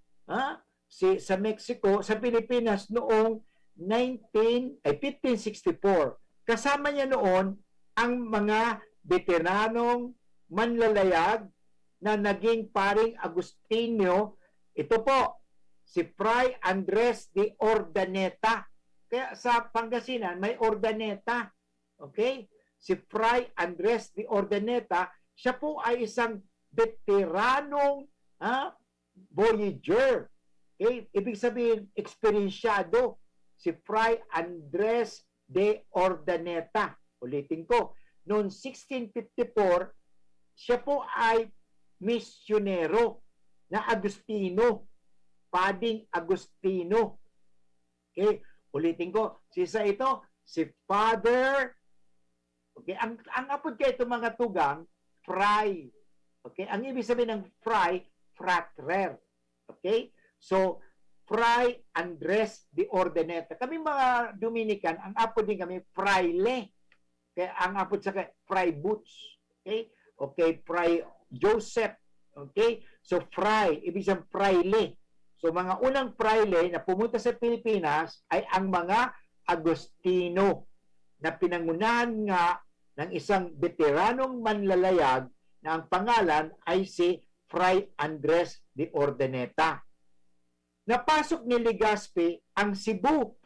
sa Mexico, sa Pilipinas noong 1564. Kasama niya noon ang mga veteranong manlalayag na naging paring Agustinio. Ito po, si Fray Andres de Ordaneta. Kaya sa Pangasinan, may Ordaneta. Okay? Si Fray Andres de Ordaneta, siya po ay isang veteranong voyager. Okay? Ibig sabihin, eksperensyado. Si Fray Andres de Ordaneta. Ulitin ko. Noong 1654, siya po ay misyonero na Agustino. Pading Agustino. Okay? Ulitin ko. Sisa ito, si Father. Okay? Ang apod kayo itong mga tugang, Fray. Okay? Ang ibig sabihin ng Fray, frater. Okay? So, Fray Andres de Ordaneta. Kami mga Dominican, ang apod din kami, Fraile. Okay? Ang apod sa Fray Boots. Okay? Okay, Fray Joseph. Okay? So, Fray, ibig sabihin Fraile. So, mga unang Fraile na pumunta sa Pilipinas ay ang mga Agustino na pinangunahan nga ng isang veteranong manlalayag na ang pangalan ay si Fray Andres de Ordaneta. Napasok ni Legazpi ang Cebu.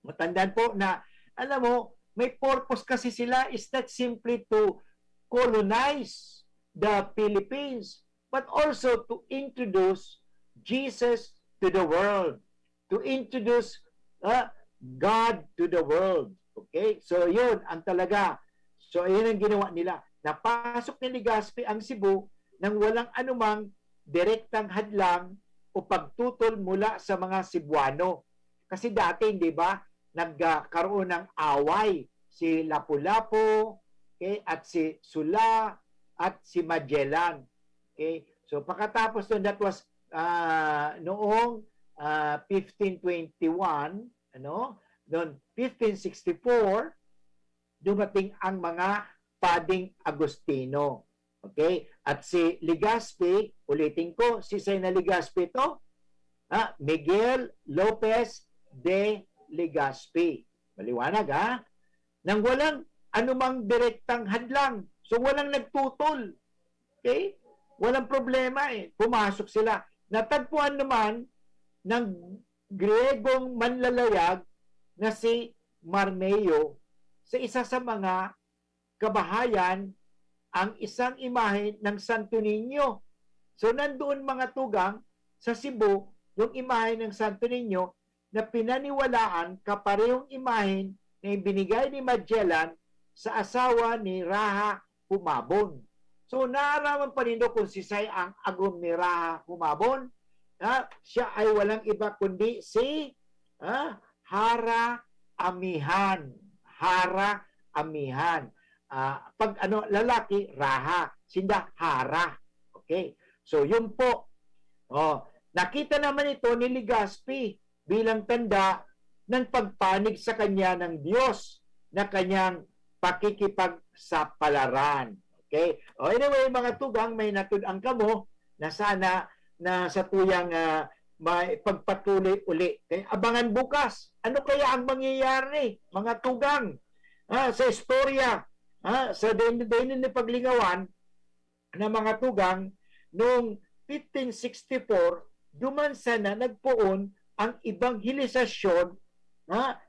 Matandaan po na, alam mo, may purpose kasi sila is not simply to colonize the Philippines, but also to introduce Jesus to the world, to introduce God to the world. Okay? So, yun ang talaga. So, yun ang ginawa nila. Napasok ni Legazpi ang Cebu nang walang anumang direktang hadlang o pagtutol mula sa mga Cebuano. Kasi dati, di ba, nagkaroon ng away si Lapu-Lapu, okay, at si Sula, at si Magellan. Okay? So, pagkatapos doon, that was noong 1521, noong 1564, dumating ang mga Pading Agustino. Okay? At si Legazpi, ulitin ko, si Sena Legazpi ito, Miguel Lopez de Legazpi. Maliwanag, ha? Nang walang anumang direktang hadlang. So, walang nagtutol. Okay? Walang problema eh. Pumasok sila. Natagpuan naman ng Griegong manlalayag na si Marmeo sa isa sa mga kabahayan ang isang imahe ng Santo Niño. So, nandoon mga tugang sa Cebu, yung imahe ng Santo Niño na pinaniwalaan kaparehong imahe na binigay ni Magellan sa asawa ni Raha Humabon. So, naaraman pa rin kung si Say ang agom ni Raha Humabon. Siya ay walang iba kundi si Hara Amihan. Hara Amihan. Pag lalaki, Raha. Sinda, Hara. Okay? So, yun po. Nakita naman ito ni Legazpi bilang tanda ng pagpanig sa kanya ng Diyos na kanyang pakikipagsapalaran. Okay? Anyway, mga tugang, may natudang kamo na sana na sa tuyang may pagpatuloy uli. Okay? Abangan bukas. Ano kaya ang mangyayari, mga tugang, sa istorya, sa dainin ni paglingawan ng mga tugang noong 1564, dumansa na nagpoon ang ebanghelisasyon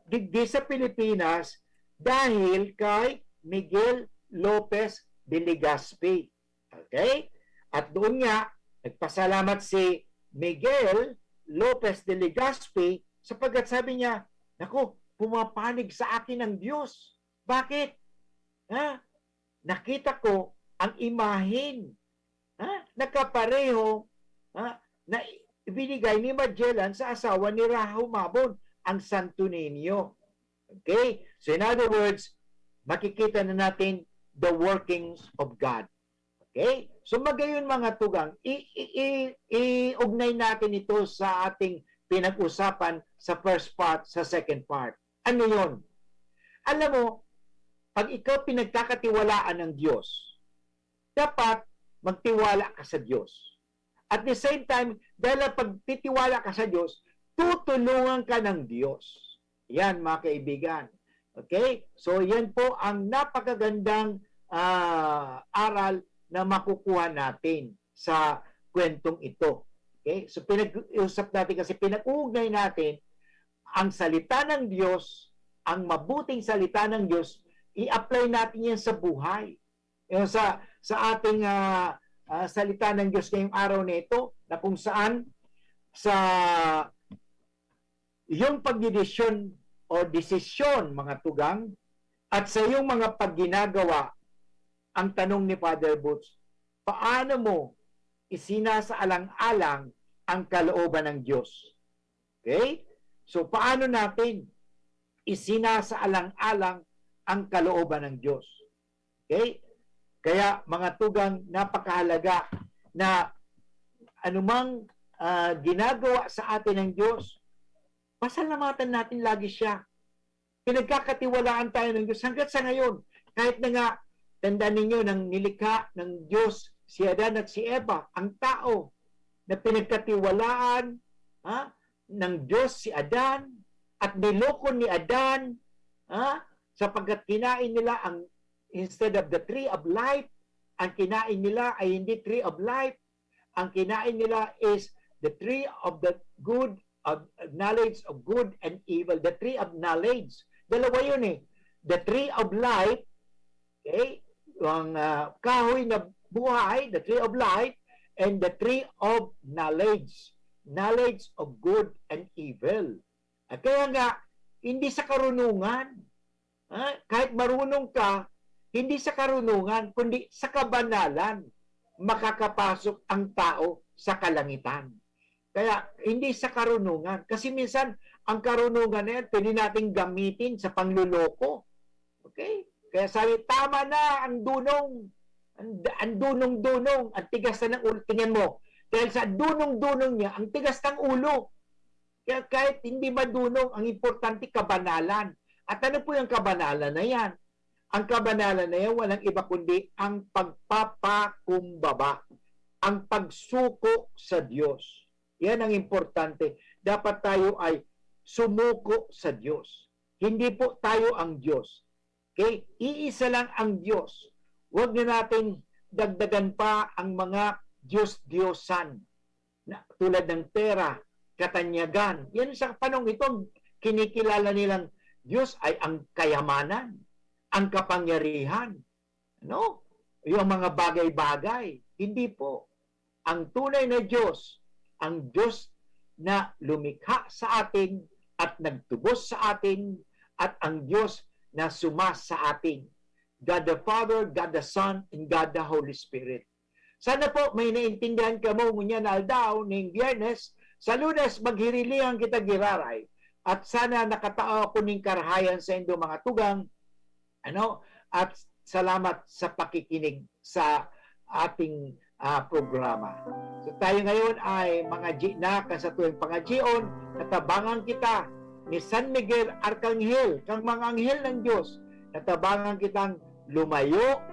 digdi sa Pilipinas dahil kay Miguel Lopez de Legazpi. Okay? At doon nga, nagpasalamat si Miguel Lopez de Legazpi sapagkat sabi niya, naku, pumapanig sa akin ang Diyos. Bakit? Ha? Nakita ko ang imahin nakapareho na ibinigay ni Magellan sa asawa ni Rahumabon, ang Santo Niño. Okay? So in other words, makikita na natin the workings of God. Okay? So magayon mga tugang, i-ugnay natin ito sa ating pinag-usapan sa first part, sa second part. Ano yon? Alam mo, pag ikaw pinagkakatiwalaan ng Diyos, dapat magtiwala ka sa Diyos. At the same time, dahil pagtitiwala ka sa Diyos, tutulungan ka ng Diyos. Yan mga kaibigan. Okay? So yan po ang napakagandang aral na makukuha natin sa kwentong ito. Okay? So pinag-usap natin kasi pinag-uugnay natin ang salita ng Diyos, ang mabuting salita ng Diyos, i-apply natin yan sa buhay. Yung sa ating salita ng Diyos ngayong araw na ito, na kung saan sa iyong pagdidesisyon o desisyon, mga tugang, at sa iyong mga pagginagawa, ang tanong ni Father Butch, paano mo isinasaalang-alang ang kalooban ng Diyos? Okay? So, paano natin isinasaalang-alang ang kalooban ng Diyos? Okay? Kaya mga tugang, napakahalaga na anumang ginagawa sa atin ng Diyos, pasalamatan natin lagi siya. Pinagkakatiwalaan tayo ng Diyos hanggat sa ngayon. Kahit na nga, tandaan ninyo, nang nilikha ng Diyos si Adan at si Eva, ang tao na pinagkatiwalaan ng Diyos si Adan at niloko ni Adan sapagkat kinain nila ang instead of the tree of life, ang kinain nila ay hindi tree of life. Ang kinain nila is the tree of the good, of knowledge of good and evil. The tree of knowledge. Dalawa yun eh. The tree of life, okay, ang kahoy na buhay, the tree of life, and the tree of knowledge. Knowledge of good and evil. At kaya nga, hindi sa karunungan. Kahit marunong ka, hindi sa karunungan, kundi sa kabanalan, makakapasok ang tao sa kalangitan. Kaya, hindi sa karunungan. Kasi minsan, ang karunungan na yan, pwede natin gamitin sa pangluloko. Okay? Kaya sabi, tama na ang dunong. Ang dunong-dunong. Ang tigas na ng ulo. Tingnan mo. Dahil sa dunong-dunong niya, ang tigas ng ulo. Kaya kahit hindi madunong, ang importante kabanalan. At ano po yung kabanalan na yan? Ang kabanalan na yan, walang iba kundi ang pagpapakumbaba, ang pagsuko sa Diyos. Yan ang importante. Dapat tayo ay sumuko sa Diyos. Hindi po tayo ang Diyos. Okay? Iisa lang ang Diyos. Huwag na natin dagdagan pa ang mga Diyos-Diyosan tulad ng pera, katanyagan. Yan sa panong ito, kinikilala nilang Diyos ay ang kayamanan, ang kapangyarihan. No? Yung mga bagay-bagay. Hindi po. Ang tunay na Diyos, ang Diyos na lumikha sa atin at nagtubos sa atin at ang Diyos na sumas sa atin. God the Father, God the Son, and God the Holy Spirit. Sana po may naintindihan ka mo ngunya na aldaw ng Biyernes. Sa Lunes, maghirilihan kita giraray. At sana nakatao ako ng karahayan sa inyong mga tugang. At salamat sa pakikinig sa ating programa. So tayo ngayon ay mga na sa tuwing pangajion, natabangan kita ni San Miguel Arcangel, kang mga anghel ng Diyos, natabangan kitang lumayo,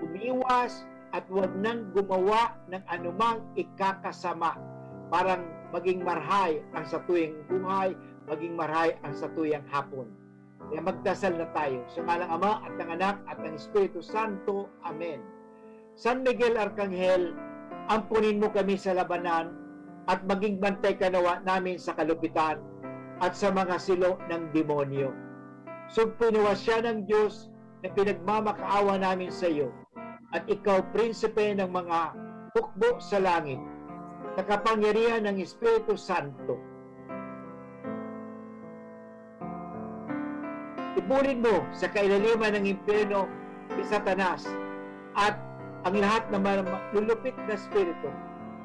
umiwas, at huwag nang gumawa ng anumang ikakasama. Parang maging marhay ang sa tuwing buhay, maging marhay ang sa tuyang hapon. Kaya magdasal na tayo. Sa ngalang Ama at ng Anak at ng Espiritu Santo. Amen. San Miguel Arcangel, ampunin mo kami sa labanan at maging bantay ka nawa namin sa kalupitan at sa mga silo ng demonyo. So pinawasya ng Diyos na pinagmamakaawa namin sa iyo at ikaw, prinsipe ng mga hukbo sa langit sa kapangyarihan ng Espiritu Santo. Ibulin mo sa kailaliman ng impyerno si Satanas at ang lahat ng lulupit na espiritu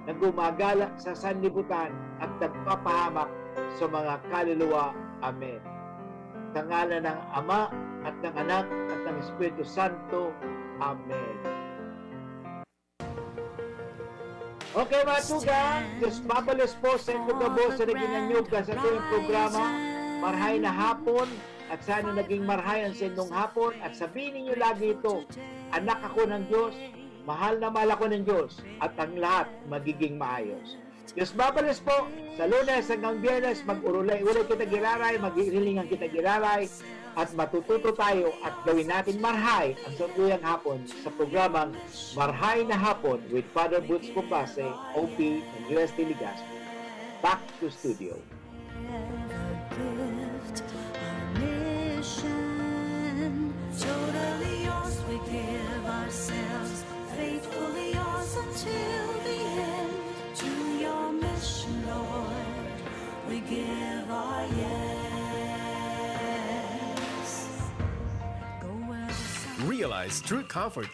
na gumagala sa sanlibutan at nagpapahamak sa mga kaluluwa. Amen. Sa ngalan ng Ama at ng Anak at ng Espiritu Santo. Amen. Okay mga tugang, Diyos mabalos po sa inyo gabo sa naging anyuga sa ating programa. Marhay na hapon at sana naging marhayan sa inyong hapon at sabihin ninyo lagi ito, anak ako ng Diyos, mahal na mahal ako ng Diyos at ang lahat magiging maayos. Diyos mabalos po sa Lunes hanggang Biyernes, mag-urulay-ulay kita giraray, mag-irilingan kita giraray at matututo tayo at gawin natin marhay ang sunduyang hapon sa programang Marhay na Hapon with Father Boots Pumbase, OP ng UST Legazpi. Back to studio. Totally yours, we give ourselves, faithfully yours until the end. To your mission, Lord, we give our yes. Go where the sun Realize true comfort